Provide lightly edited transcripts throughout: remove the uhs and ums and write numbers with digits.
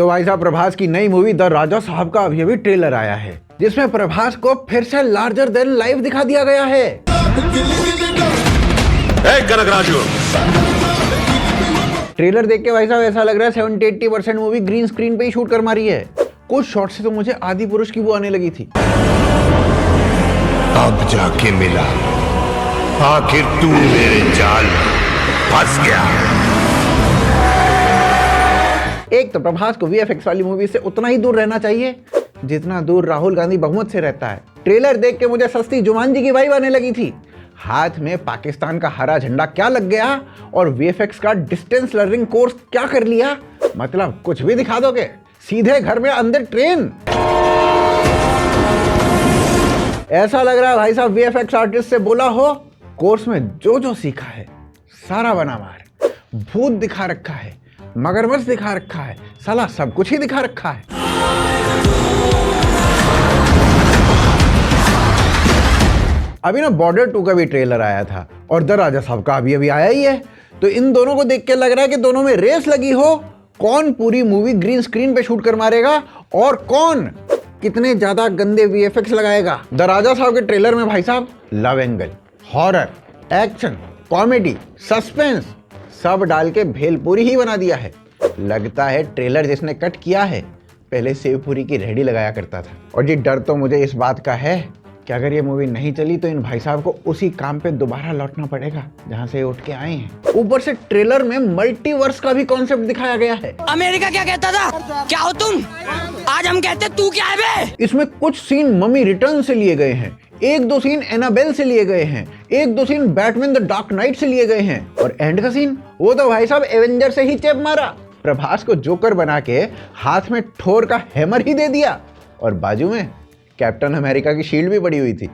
तो भाई साहब प्रभास की नई मूवी द राजा साहब का अभी अभी ट्रेलर आया है, जिसमें प्रभास को फिर से लार्जर देन लाइफ दिखा दिया गया है। ट्रेलर देख के भाई साहब ऐसा लग रहा है 70-80% मूवी ग्रीन स्क्रीन पे ही शूट कर मारी है। कुछ शॉट से तो मुझे आदि पुरुष की वो आने लगी थी। अब जाके मिला, आखिर तू मेरे जाल में फंस गया। एक तो प्रभास को वीएफएक्स वाली मूवी से उतना ही दूर रहना चाहिए जितना दूर राहुल गांधी बहुमत से रहता है। ट्रेलर देख के मुझे सस्ती जुमानजी की वाइब आने लगी थी। हाथ में पाकिस्तान का हरा झंडा क्या लग गया और वीएफएक्स का डिस्टेंस लर्निंग कोर्स क्या कर लिया, मतलब कुछ भी दिखा दोगे, सीधे घर में अंदर ट्रेन। ऐसा लग रहा है भाई साहब वीएफएक्स आर्टिस्ट से बोला हो, कोर्स में जो जो सीखा है सारा बना मार। भूत दिखा रखा है, मगरमच्छ दिखा रखा है, साला सब कुछ ही दिखा रखा है। अभी ना बॉर्डर 2 का भी ट्रेलर आया था और द राजा साहब का अभी अभी आया ही है। तो इन दोनों को देख के लग रहा है कि दोनों में रेस लगी हो, कौन पूरी मूवी ग्रीन स्क्रीन पे शूट कर मारेगा और कौन कितने ज्यादा गंदे वीएफएक्स लगाएगा। द राजा साहब के ट्रेलर में भाई साहब love angle, horror, action, comedy, suspense सब डाल के भेलपूरी ही बना दिया है। लगता है ट्रेलर जिसने कट किया है पहले सेवपुरी की रेहड़ी लगाया करता था। और जी डर तो मुझे इस बात का है कि अगर ये मूवी नहीं चली तो इन भाई साहब को उसी काम पे दोबारा लौटना पड़ेगा जहां से उठ के आए हैं। ऊपर से ट्रेलर में मल्टीवर्स का भी कॉन्सेप्ट दिखाया गया है। अमेरिका क्या कहता था, क्या हो तुम, आज हम कहते तू क्या है बे? इसमें कुछ सीन मम्मी रिटर्न से लिए गए हैं, 1-2 सीन एनाबेल से लिए गए हैं, 1-2 scene Batman the Dark Knight से लिए गए हैं और एंड का सीन वो तो भाई साहब एवेंजर से ही चेप मारा। प्रभास को जोकर बना के हाथ में ठोर का हैमर ही दे दिया और बाजू में कैप्टन अमेरिका की शील्ड भी पड़ी हुई थी।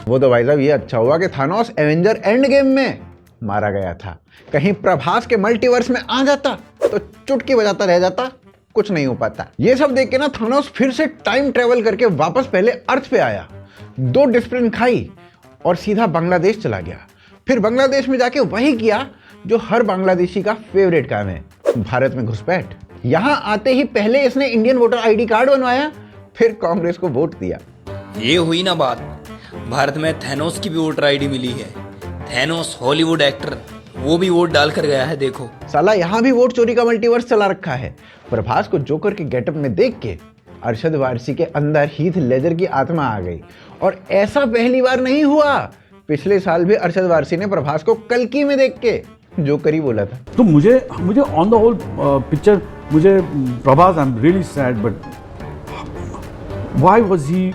वो तो भाई साहब ये अच्छा हुआ कि थानोस एवेंजर एंड गेम में मारा गया था। कहीं प्रभास के मल्टीवर्स में आ जाता तो चुटकी बजाता रह जाता, कुछ नहीं हो पाता। ये सब देख के ना थानोस फिर से टाइम ट्रेवल करके वापस पहले अर्थ पे आया, 2 डिस्प्लिन खाई और सीधा बांग्लादेश चला गया। फिर बांग्लादेश में जाके वही किया जो हर बांग्लादेशी का फेवरेट काम है, भारत में घुसपैठ। यहां आते ही पहले इसने इंडियन वोटर आईडी कार्ड बनवाया, फिर कांग्रेस को वोट दिया। ये हुई ना बात, भारत में थैनोस की भी वोटर आईडी मिली है। थैनोस हॉलीवुड एक्टर, वो भी वोट डाल कर गया है। देखो साला यहाँ भी वोट चोरी का मल्टीवर्स चला रखा है। प्रभास को जोकर के गेटअप में देख के अरशद वारसी के अंदर हीथ लेजर की आत्मा आ गई और ऐसा पहली बार नहीं हुआ। पिछले साल भी अरशद वारसी ने प्रभास को कल्कि में देख के जोकर ही बोला था। तो मुझे ऑन द होल पिक्चर मुझे Prabhas I am really sad but why was he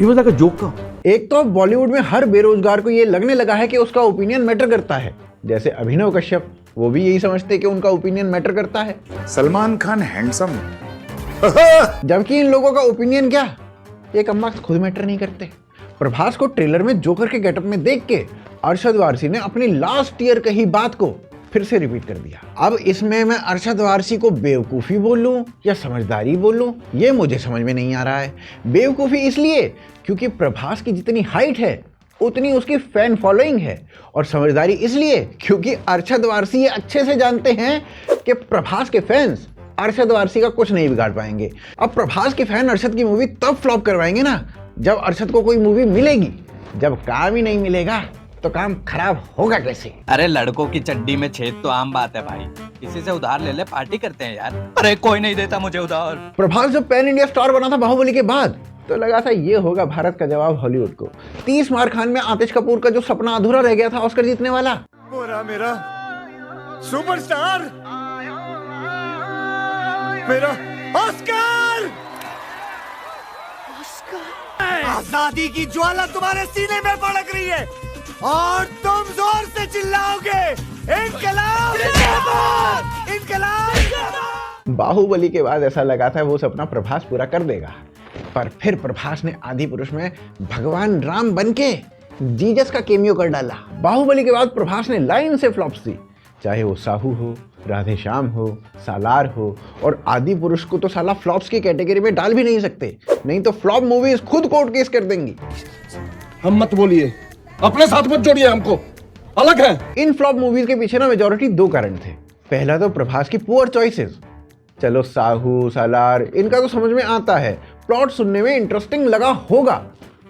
was like a joker. एक तो बॉलीवुड में हर बेरोजगार को ये लगने लगा है कि उसका ओपिनियन मैटर करता है। जैसे अभिनव कश्यप, वो भी यही समझते कि उनका ओपिनियन मैटर करता है। सलमान खान हैंडसम जबकि इन लोगों का ओपिनियन क्या, ये कम्बख्त खुद मैटर नहीं करते। प्रभास को ट्रेलर में जोकर के गेटअप में देख के अरशद वारसी ने अपनी लास्ट ईयर कही बात को फिर से रिपीट कर दिया। अब इसमें मैं अरशद वारसी को बेवकूफ़ी बोलूं या समझदारी बोलूं, ये मुझे समझ में नहीं आ रहा है। बेवकूफ़ी इसलिए क्योंकि प्रभास की जितनी हाइट है उतनी उसकी फैन फॉलोइंग है, और समझदारी इसलिए क्योंकि अरशद वारसी ये अच्छे से जानते हैं कि प्रभास के फैंस अरशद वारसी का कुछ नहीं बिगाड़ पाएंगे। अब प्रभास के फैन अरशद की मूवी तब फ्लॉप करवाएंगे ना जब अरशद को कोई मूवी मिलेगी। जब काम ही नहीं मिलेगा तो काम खराब होगा कैसे? अरे लड़कों की चड्डी में छेद तो आम बात है भाई, किसी से उधार ले ले, पार्टी करते हैं यार। अरे कोई नहीं देता मुझे उधार। प्रभास जब पैन इंडिया स्टार बना था बाहुबली के बाद तो लगा था ये होगा भारत का जवाब हॉलीवुड को। 30 मार खान में आतिश कपूर का जो सपना अधूरा रह गया था ऑस्कर जीतने वाला, पूरा मेरा सुपरस्टार, मेरा ऑस्कर। आजादी की ज्वाला तुम्हारे सीने में भड़क रही है और तुम जोर से चिल्लाओगे इनकलाब जिंदाबाद, इनकलाब जिंदाबाद। बाहुबली के बाद ऐसा लगा था वो सपना प्रभास पूरा कर देगा, पर फिर प्रभास ने आदि पुरुष में भगवान राम बनके जीसस का केमियो कर डाला। बाहुबली के बाद प्रभास ने लाइन से फ्लॉप्स दी, चाहे वो साहू हो, राधे श्याम हो, सालार हो, और आदि पुरुष को तो साला फ्लॉप्स की कैटेगरी में डाल भी नहीं सकते, नहीं तो फ्लॉप मूवीज खुद कोर्ट केस कर देंगी। हम मत बोलिए, अपने साथ मत जोड़िए हमको, अलग है। इन फ्लॉप मूवीज के पीछे ना मेजॉरिटी दो कारण थे। पहला तो प्रभास की पुअर चॉइसेस। चलो साहू, सालार इनका तो समझ में आता है, प्लॉट सुनने में इंटरेस्टिंग लगा होगा,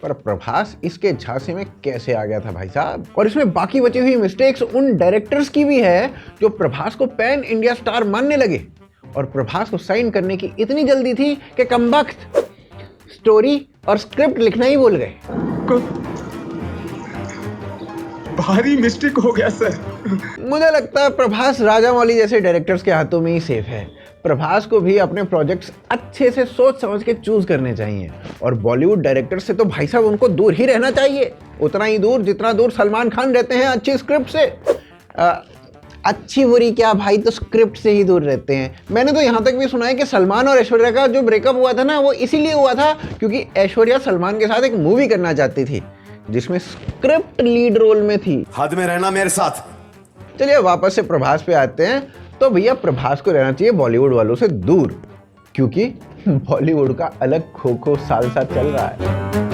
पर प्रभास इसके झांसे में कैसे आ गया था भाई साहब। और इसमें बाकी बची हुई मिस्टेक्स उन डायरेक्टर्स की भी है जो प्रभास को पैन इंडिया स्टार मानने लगे और प्रभास को साइन करने की इतनी जल्दी थी कि कमबख्त स्टोरी और स्क्रिप्ट लिखना ही भूल गए। भारी मिस्टेक हो गया सर। मुझे लगता है प्रभास राजामौली जैसे डायरेक्टर्स के हाथों में ही सेफ है। प्रभास को भी अपने प्रोजेक्ट्स अच्छे से सोच समझ के चूज करने चाहिए और बॉलीवुड डायरेक्टर्स से तो भाई साहब उनको दूर ही रहना चाहिए, उतना ही दूर जितना दूर सलमान खान रहते हैं अच्छी स्क्रिप्ट से। अच्छी बुरी क्या भाई, तो स्क्रिप्ट से ही दूर रहते हैं। मैंने तो यहाँ तक भी सुना है कि सलमान और ऐश्वर्या का जो ब्रेकअप हुआ था ना, वो इसीलिए हुआ था क्योंकि ऐश्वर्या सलमान के साथ एक मूवी करना चाहती थी जिसमें स्क्रिप्ट लीड रोल में थी। हद में रहना मेरे साथ। चलिए वापस से प्रभास पे आते हैं। तो भैया प्रभास को रहना चाहिए बॉलीवुड वालों से दूर, क्योंकि बॉलीवुड का अलग खो खो साल साथ चल रहा है।